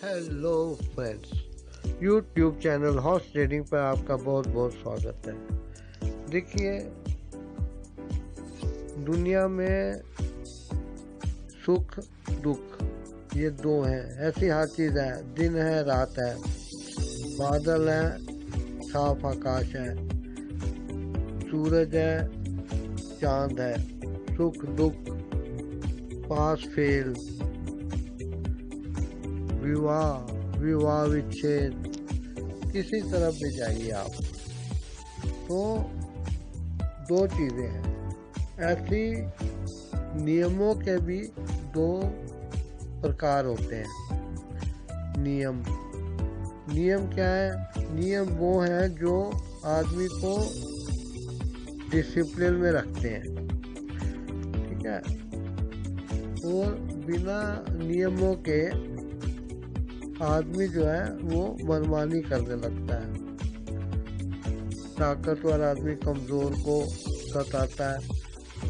Hello friends, YouTube channel horse trading पर आपका बहुत बहुत स्वागत है। देखिए, दुनिया में सुख दुख ये दो हैं, ऐसी हर चीज़ है। दिन है, रात है, बादल है, साफ आकाश है, सूरज है, चांद है। सुख दुख, पास फेल, विवाह विवाह विच्छेद, किसी तरफ भी जाइए आप, तो दो चीज़ें हैं। ऐसी नियमों के भी दो प्रकार होते हैं। नियम नियम क्या है? नियम वो है जो आदमी को डिसिप्लिन में रखते हैं, ठीक है। और बिना नियमों के आदमी जो है वो मनमानी करने लगता है। ताकतवर आदमी कमज़ोर को सताता है,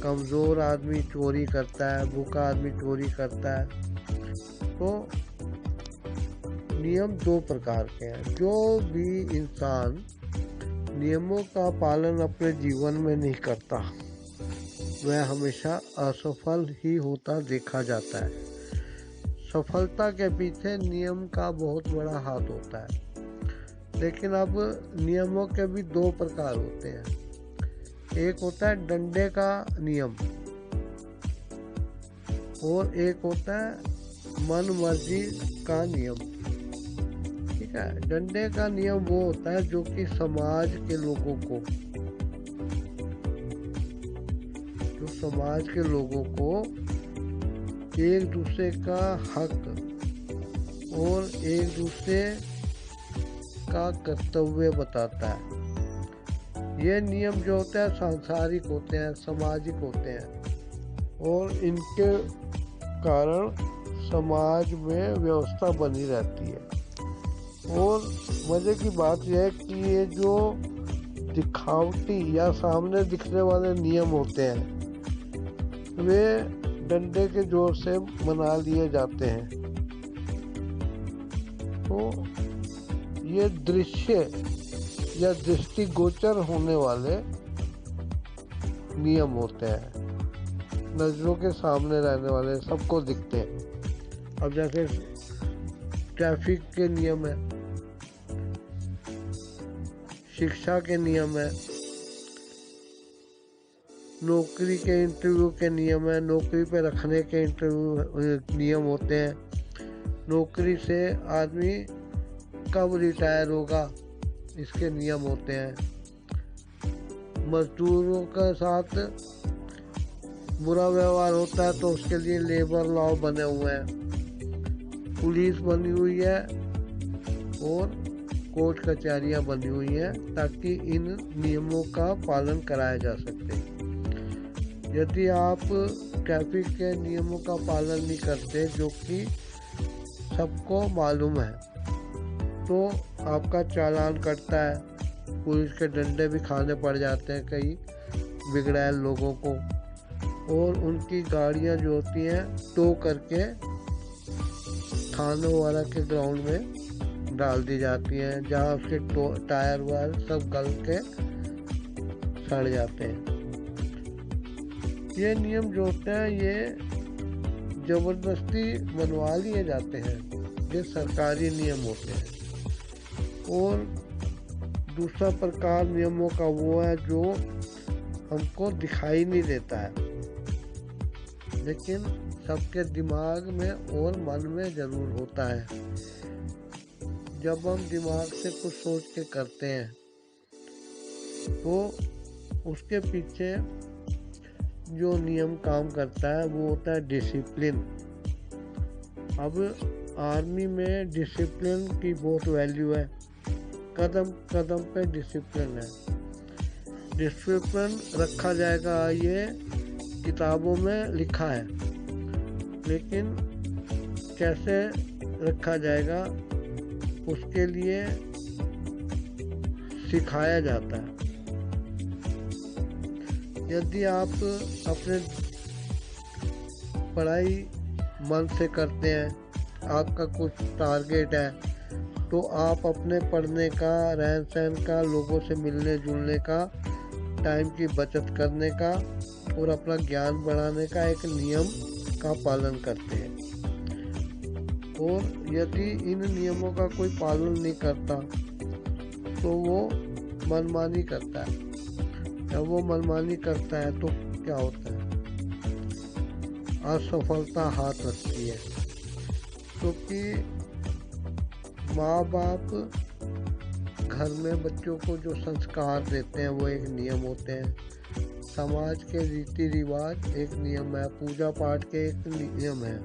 कमज़ोर आदमी चोरी करता है, भूखा आदमी चोरी करता है। तो नियम दो प्रकार के हैं। जो भी इंसान नियमों का पालन अपने जीवन में नहीं करता, वह हमेशा असफल ही होता देखा जाता है। सफलता के पीछे नियम का बहुत बड़ा हाथ होता है। लेकिन अब नियमों के भी दो प्रकार होते हैं। एक होता है डंडे का नियम और एक होता है मन मर्जी का नियम, ठीक है। डंडे का नियम वो होता है जो कि समाज के लोगों को एक दूसरे का हक और एक दूसरे का कर्तव्य बताता है। ये नियम जो होते हैं सांसारिक होते हैं, सामाजिक होते हैं, और इनके कारण समाज में व्यवस्था बनी रहती है। और मज़े की बात यह है कि ये जो दिखावटी या सामने दिखने वाले नियम होते हैं, वे डंडे के जोर से मना लिए जाते हैं। तो ये दृश्य या दृष्टिगोचर होने वाले नियम होते हैं, नजरों के सामने रहने वाले, सबको दिखते हैं। अब जैसे ट्रैफिक के नियम है, शिक्षा के नियम है, नौकरी के इंटरव्यू के नियम है, नौकरी पे रखने के इंटरव्यू नियम होते हैं। नौकरी से आदमी कब रिटायर होगा, इसके नियम होते हैं। मजदूरों के साथ बुरा व्यवहार होता है तो उसके लिए लेबर लॉ बने हुए हैं। पुलिस बनी हुई है और कोर्ट कचहरियाँ बनी हुई हैं ताकि इन नियमों का पालन कराया जा सके। यदि आप ट्रैफिक के नियमों का पालन नहीं करते, जो कि सबको मालूम है, तो आपका चालान कटता है, पुलिस के डंडे भी खाने पड़ जाते हैं कई बिगड़ैल लोगों को, और उनकी गाड़ियां जो होती हैं टो करके थानों वाला के ग्राउंड में डाल दी जाती हैं, जहां उसके टायर वायर सब गल के सड़ जाते हैं। ये नियम जो होते हैं ये ज़बरदस्ती बनवा लिए जाते हैं, ये सरकारी नियम होते हैं। और दूसरा प्रकार नियमों का वो है जो हमको दिखाई नहीं देता है, लेकिन सबके दिमाग में और मन में ज़रूर होता है। जब हम दिमाग से कुछ सोच के करते हैं तो उसके पीछे जो नियम काम करता है वो होता है डिसिप्लिन। अब आर्मी में डिसिप्लिन की बहुत वैल्यू है, कदम कदम पे डिसिप्लिन है। डिसिप्लिन रखा जाएगा ये किताबों में लिखा है, लेकिन कैसे रखा जाएगा उसके लिए सिखाया जाता है। यदि आप अपने पढ़ाई मन से करते हैं आपका कुछ टारगेट है, तो आप अपने पढ़ने का, रहन सहन का, लोगों से मिलने जुलने का, टाइम की बचत करने का और अपना ज्ञान बढ़ाने का एक नियम का पालन करते हैं। और यदि इन नियमों का कोई पालन नहीं करता तो वो मनमानी करता है। जब वो मनमानी करता है तो क्या होता है, असफलता हाथ लगती है। क्योंकि माँ बाप घर में बच्चों को जो संस्कार देते हैं वो एक नियम होते हैं। समाज के रीति रिवाज एक नियम है, पूजा पाठ के एक नियम है,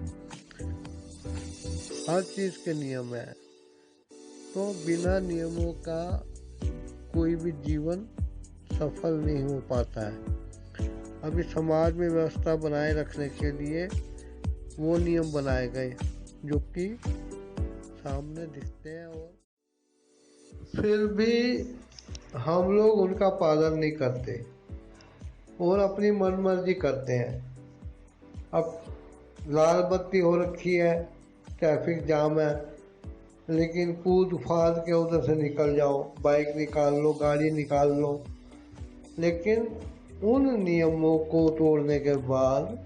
हर चीज़ के नियम है। तो बिना नियमों का कोई भी जीवन सफल नहीं हो पाता है। अभी समाज में व्यवस्था बनाए रखने के लिए वो नियम बनाए गए जो कि सामने दिखते हैं, और फिर भी हम लोग उनका पालन नहीं करते और अपनी मनमर्जी करते हैं। अब लाल बत्ती हो रखी है, ट्रैफिक जाम है, लेकिन कूद फाद के उधर से निकल जाओ, बाइक निकाल लो, गाड़ी निकाल लो। लेकिन उन नियमों को तोड़ने के बाद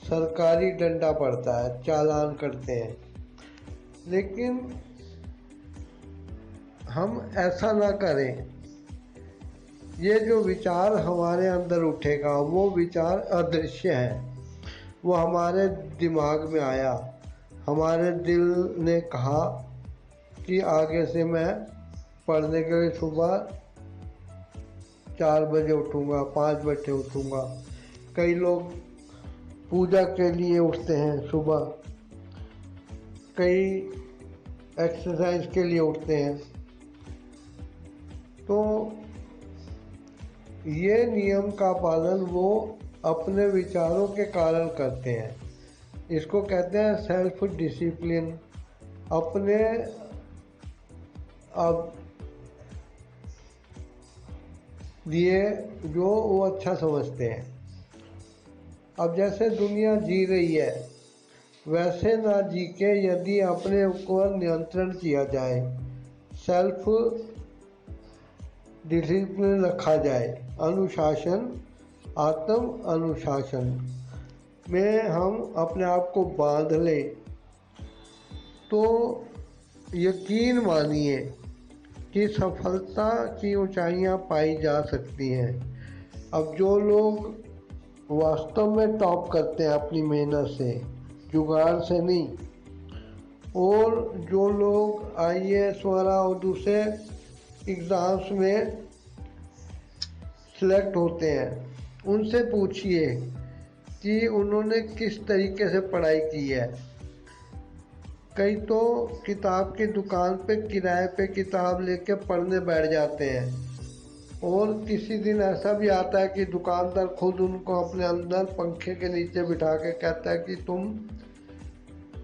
सरकारी डंडा पड़ता है, चालान करते हैं। लेकिन हम ऐसा ना करें। ये जो विचार हमारे अंदर उठेगा वो विचार अदृश्य है, वो हमारे दिमाग में आया, हमारे दिल ने कहा कि आगे से मैं पढ़ने के लिए सुबह 4 बजे उठूँगा, 5 बजे उठूँगा। कई लोग पूजा के लिए उठते हैं सुबह, कई एक्सरसाइज के लिए उठते हैं। तो ये नियम का पालन वो अपने विचारों के कारण करते हैं। इसको कहते हैं सेल्फ डिसिप्लिन। अपने अब लिए जो वो अच्छा समझते हैं। अब जैसे दुनिया जी रही है वैसे ना जी के यदि अपने ऊपर नियंत्रण किया जाए, सेल्फ डिसिप्लिन रखा जाए, अनुशासन, आत्म अनुशासन में हम अपने आप को बांध लें, तो यकीन मानिए कि सफलता की ऊंचाइयां पाई जा सकती हैं। अब जो लोग वास्तव में टॉप करते हैं अपनी मेहनत से, जुगाड़ से नहीं, और जो लोग IAS वगैरह और दूसरे एग्ज़ाम्स में सिलेक्ट होते हैं, उनसे पूछिए कि उन्होंने किस तरीके से पढ़ाई की है। कई तो किताब की दुकान पे किराए पे किताब लेके पढ़ने बैठ जाते हैं, और किसी दिन ऐसा भी आता है कि दुकानदार खुद उनको अपने अंदर पंखे के नीचे बिठा के कहता है कि तुम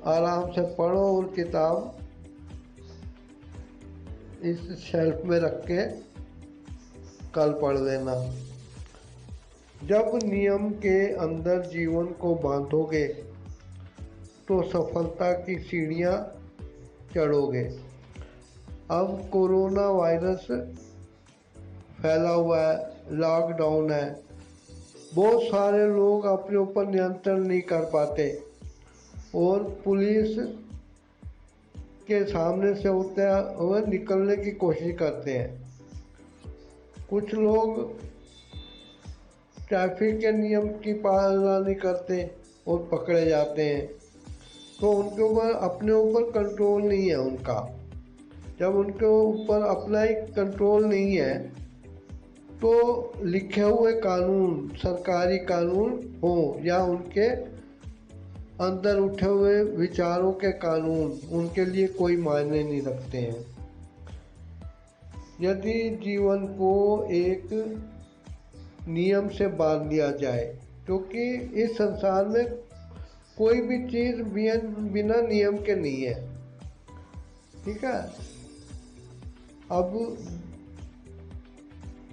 आराम से पढ़ो और किताब इस शेल्फ में रख के कल पढ़ लेना। जब नियम के अंदर जीवन को बांधोगे तो सफलता की सीढ़ियाँ चढ़ोगे। अब कोरोना वायरस फैला हुआ है, लॉकडाउन है, बहुत सारे लोग अपने ऊपर नियंत्रण नहीं कर पाते और पुलिस के सामने से होते हुए निकलने की कोशिश करते हैं। कुछ लोग ट्रैफिक के नियम की पालना नहीं करते और पकड़े जाते हैं, तो उनके ऊपर अपने ऊपर कंट्रोल नहीं है उनका। जब उनके ऊपर अपना ही कंट्रोल नहीं है तो लिखे हुए कानून, सरकारी कानून हो या उनके अंदर उठे हुए विचारों के कानून, उनके लिए कोई मायने नहीं रखते हैं। यदि जीवन को एक नियम से बांध दिया जाए, क्योंकि इस संसार में कोई भी चीज़ बिना नियम के नहीं है, ठीक है। अब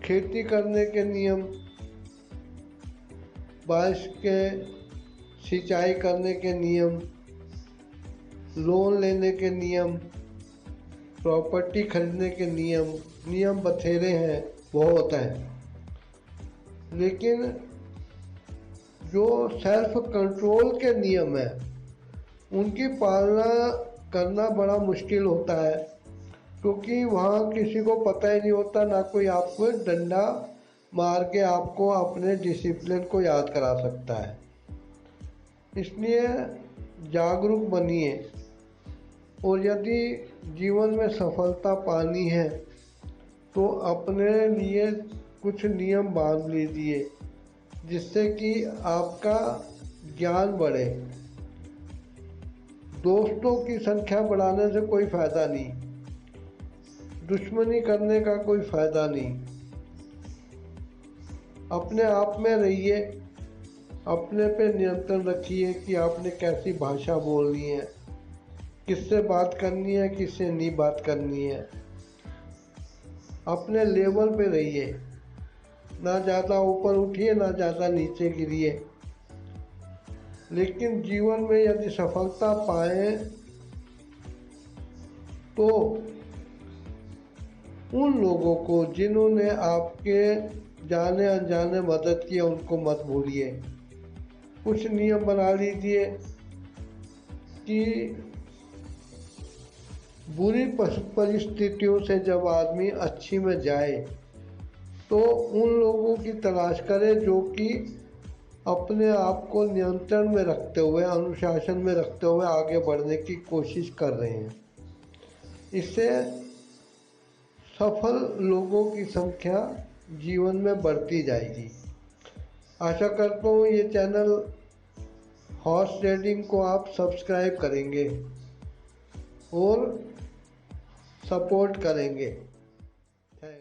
खेती करने के नियम, बारिश के सिंचाई करने के नियम, लोन लेने के नियम, प्रॉपर्टी खरीदने के नियम बथेरे हैं, बहुत हैं। लेकिन जो सेल्फ कंट्रोल के नियम है उनकी पालना करना बड़ा मुश्किल होता है, क्योंकि वहाँ किसी को पता ही नहीं होता, ना कोई आपको डंडा मार के आपको अपने डिसिप्लिन को याद करा सकता है। इसलिए जागरूक बनिए, और यदि जीवन में सफलता पानी है तो अपने लिए कुछ नियम बांध लीजिए, जिससे कि आपका ज्ञान बढ़े। दोस्तों की संख्या बढ़ाने से कोई फायदा नहीं, दुश्मनी करने का कोई फायदा नहीं। अपने आप में रहिए, अपने पे नियंत्रण रखिए कि आपने कैसी भाषा बोलनी है, किससे बात करनी है, किससे नहीं बात करनी है। अपने लेवल पे रहिए, ना ज़्यादा ऊपर उठिए ना ज़्यादा नीचे गिरिए। लेकिन जीवन में यदि सफलता पाए तो उन लोगों को जिन्होंने आपके जाने अनजाने मदद की उनको मत भूलिए। कुछ नियम बना लीजिए कि बुरी परिस्थितियों से जब आदमी अच्छी में जाए तो उन लोगों की तलाश करे जो कि अपने आप को नियंत्रण में रखते हुए, अनुशासन में रखते हुए आगे बढ़ने की कोशिश कर रहे हैं। इससे सफल लोगों की संख्या जीवन में बढ़ती जाएगी। आशा करता हूँ ये चैनल हॉर्स ट्रेडिंग को आप सब्सक्राइब करेंगे और सपोर्ट करेंगे।